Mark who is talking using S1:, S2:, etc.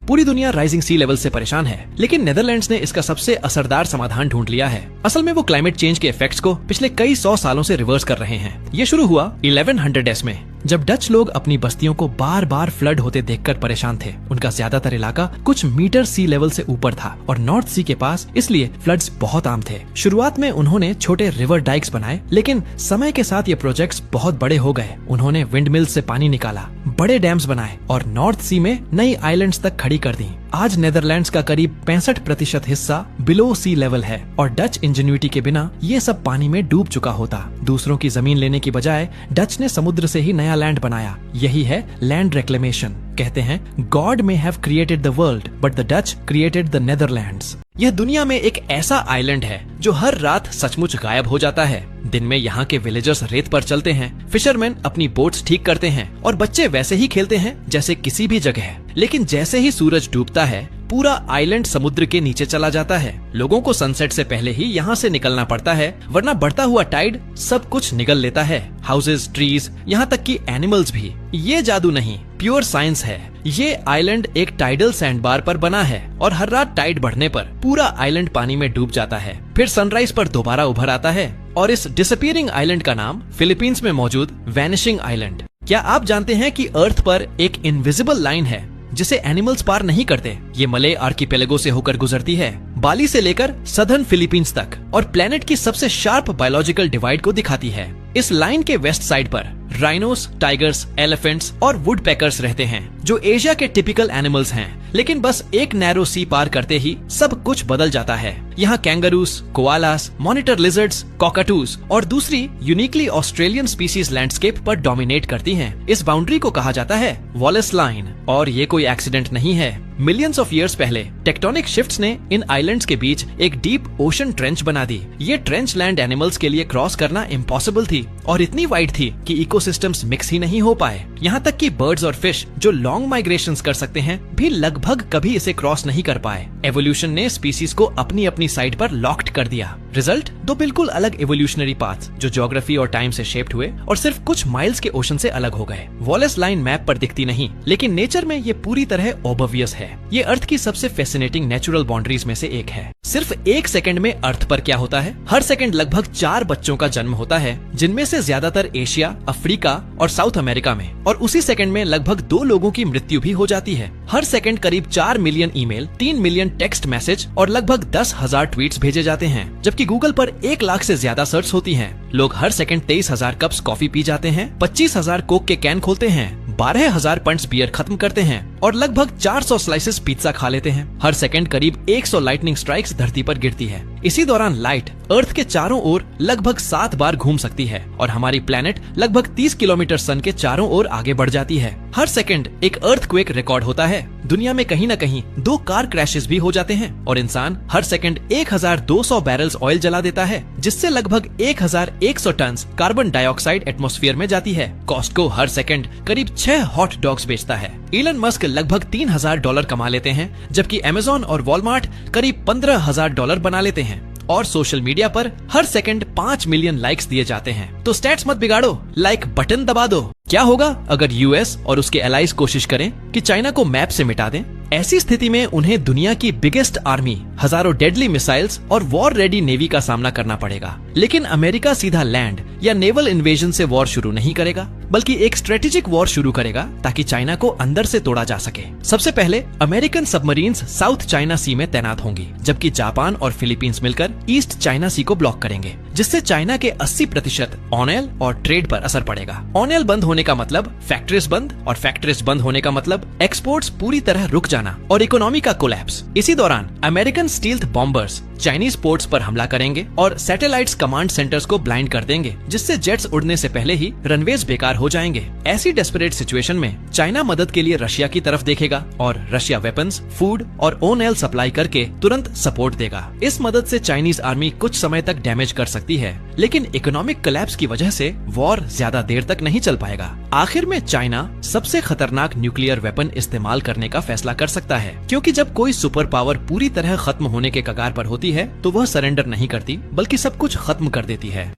S1: पूरी दुनिया rising sea level से परेशान है, लेकिन नेदरलैंड्स ने इसका सबसे असरदार समाधान ढूंढ लिया है। असल में वो क्लाइमेट चेंज के इफेक्ट्स को पिछले कई 100 सालों से रिवर्स कर रहे हैं। ये शुरू हुआ 1100s में, जब डच लोग अपनी बस्तियों को बार बार फ्लड होते देखकर परेशान थे। उनका ज्यादातर इलाका कुछ मीटर सी लेवल से ऊपर था और नॉर्थ सी के पास, इसलिए फ्लड्स बहुत आम थे। शुरुआत में उन्होंने छोटे रिवर डाइक्स बनाए, लेकिन समय के साथ ये प्रोजेक्ट्स बहुत बड़े हो गए। उन्होंने विंड मिल्स से पानी निकाला, बड़े डैम्स बनाए और नॉर्थ सी में नई आइलैंड्स तक खड़ी कर दी। आज नेदरलैंड्स का करीब 65% हिस्सा बिलो सी लेवल है और डच इंजेन्युइटी के बिना ये सब पानी में डूब चुका होता। दूसरों की जमीन लेने की बजाय डच ने समुद्र से ही नया लैंड बनाया। यही है लैंड रिक्लेमेशन। कहते हैं God may have created the world but the Dutch created the Netherlands. यह दुनिया में एक ऐसा आइलैंड है जो हर रात सचमुच गायब हो जाता है। दिन में यहाँ के विलेजर्स रेत पर चलते हैं, फिशरमैन अपनी बोट्स ठीक करते हैं और बच्चे वैसे ही खेलते हैं जैसे किसी भी जगह है। लेकिन जैसे ही सूरज डूबता है, पूरा आइलैंड समुद्र के नीचे चला जाता है। लोगों को सनसेट से पहले ही यहाँ से निकलना पड़ता है, वरना बढ़ता हुआ टाइड सब कुछ निगल लेता है। हाउसेस, ट्रीज, यहाँ तक कि एनिमल्स भी। ये जादू नहीं, प्योर साइंस है। ये आइलैंड एक टाइडल सैंडबार पर बना है और हर रात टाइड बढ़ने पर पूरा आइलैंड पानी में डूब जाता है, फिर सनराइज पर दोबारा उभर आता है। और इस डिसअपीयरिंग आइलैंड का नाम फिलीपींस में मौजूद वैनिशिंग आइलैंड। क्या आप जानते हैं कि अर्थ पर एक इनविजिबल लाइन है जिसे एनिमल्स पार नहीं करते? ये मले आर्किपेलागो से होकर गुजरती है, बाली से लेकर सदर्न फिलीपींस तक, और प्लेनेट की सबसे शार्प बायोलॉजिकल डिवाइड को दिखाती है। इस लाइन के वेस्ट साइड पर राइनोस, टाइगर्स, एलिफेंट्स और वुडपेकर्स रहते हैं, जो एशिया के टिपिकल एनिमल्स हैं। लेकिन बस एक नैरो सी पार करते ही सब कुछ बदल जाता है। यहाँ कैंगरूस, कोआलास, मॉनिटर लिजर्ड्स, कॉकाटूस और दूसरी यूनिकली ऑस्ट्रेलियन स्पीसीज लैंडस्केप पर डोमिनेट करती हैं। इस बाउंड्री को कहा जाता है वॉलेस लाइन, और ये कोई एक्सीडेंट नहीं है। मिलियंस ऑफ इयर्स पहले टेक्टोनिक शिफ्ट्स ने इन आइलैंड्स के बीच एक डीप ओशन ट्रेंच बना दी। ये ट्रेंच लैंड एनिमल्स के लिए क्रॉस करना इम्पॉसिबल थी और इतनी वाइड थी कि इकोसिस्टम्स मिक्स ही नहीं हो पाए। यहाँ तक कि बर्ड्स और फिश जो लॉन्ग माइग्रेशंस कर सकते हैं भी लगभग कभी इसे क्रॉस नहीं कर पाए। एवोल्यूशन ने स्पीसीज को अपनी अपनी साइड पर लॉक्ड कर दिया। रिजल्ट, दो बिल्कुल अलग एवोल्यूशनरी पाथ्स जो ज्योग्राफी और टाइम से शेप्ड हुए और सिर्फ कुछ माइल्स के ओशन से अलग हो गए। वॉलेस लाइन मैप पर दिखती नहीं, लेकिन नेचर में ये पूरी तरह ओबवियस है। ये अर्थ की सबसे फैसिनेटिंग नेचुरल बाउंड्रीज में से एक है। सिर्फ 1 सेकंड में अर्थ पर क्या होता है? हर सेकंड लगभग 4 बच्चों का जन्म होता है, जिनमें से ज्यादातर एशिया, अफ्रीका और साउथ अमेरिका में, और उसी सेकंड में लगभग 2 लोगों की मृत्यु भी हो जाती है। हर सेकंड करीब 4 million email, 3 million text message और लगभग 10,000 ट्वीट्स भेजे जाते हैं, जबकि गूगल पर 1 लाख से ज्यादा सर्च होती हैं। लोग हर सेकंड 23,000 कप्स कॉफी पी जाते हैं, 25,000 कोक के कैन खोलते हैं, 12,000 पंट्स बियर खत्म करते हैं और लगभग 400 स्लाइसेस पिज्जा खा लेते हैं। हर सेकंड करीब 100 लाइटनिंग स्ट्राइक्स धरती पर गिरती है। इसी दौरान लाइट अर्थ के चारों ओर लगभग 7 बार घूम सकती है और हमारी प्लेनेट लगभग 30 किलोमीटर सन के चारों ओर आगे बढ़ जाती है। हर सेकंड एक अर्थक्वेक रिकॉर्ड होता है। दुनिया में कहीं न कहीं 2 कार क्रैशेस भी हो जाते हैं और इंसान हर सेकंड 1200 बैरल्स ऑयल जला देता है, जिससे लगभग 1100 टन कार्बन डाइऑक्साइड एटमॉस्फेयर में जाती है। कॉस्टको हर सेकंड करीब 6 हॉट डॉग्स बेचता है। इलन मस्क लगभग $3,000 कमा लेते हैं, जबकि अमेज़न और वॉलमार्ट करीब $15,000 बना लेते हैं। और सोशल मीडिया पर हर सेकंड 5 मिलियन लाइक्स दिए जाते हैं। तो स्टैट्स मत बिगाड़ो, लाइक बटन दबा दो। क्या होगा अगर यूएस और उसके एलाइज कोशिश करें कि चाइना को मैप से मिटा दें? ऐसी स्थिति में उन्हें दुनिया की बिगेस्ट आर्मी, हजारों डेडली मिसाइल्स और वॉर रेडी नेवी का सामना करना पड़ेगा। लेकिन अमेरिका सीधा लैंड या नेवल इन्वेजन से वॉर शुरू नहीं करेगा, बल्कि एक स्ट्रेटेजिक वॉर शुरू करेगा ताकि चाइना को अंदर से तोड़ा जा सके। सबसे पहले अमेरिकन सबमरीन्स साउथ चाइना सी में तैनात होंगी, जबकि जापान और फिलीपींस मिलकर ईस्ट चाइना सी को ब्लॉक करेंगे, जिससे चाइना के 80% ऑन-ऑयल और ट्रेड पर असर पड़ेगा। ऑन-ऑयल बंद होने का मतलब फैक्ट्रीज बंद, और फैक्ट्रीज बंद होने का मतलब एक्सपोर्ट्स पूरी तरह रुक जाना और इकोनॉमी का कोलैप्स। इसी दौरान American stealth bombers Chinese ports पर हमला करेंगे और सैटेलाइट्स कमांड सेंटर्स को ब्लाइंड कर देंगे, जिससे जेट्स उड़ने से पहले ही रनवेज बेकार हो जाएंगे। ऐसी डेस्परेट सिचुएशन में चाइना मदद के लिए रशिया की तरफ देखेगा और रशिया वेपन्स, फूड और ऑन-ऑयल सप्लाई करके तुरंत सपोर्ट देगा। इस मदद से चाइनीज आर्मी कुछ समय तक डैमेज कर सकती है, लेकिन इकोनॉमिक कोलैप्स की वजह से वॉर ज्यादा देर तक नहीं चल पाएगा। आखिर में चाइना सबसे खतरनाक न्यूक्लियर वेपन इस्तेमाल करने का फैसला कर सकता है, क्योंकि जब कोई सुपर पावर पूरी तरह खत्म होने के कगार पर होती है तो वह सरेंडर नहीं करती, बल्कि सब कुछ खत्म कर देती है।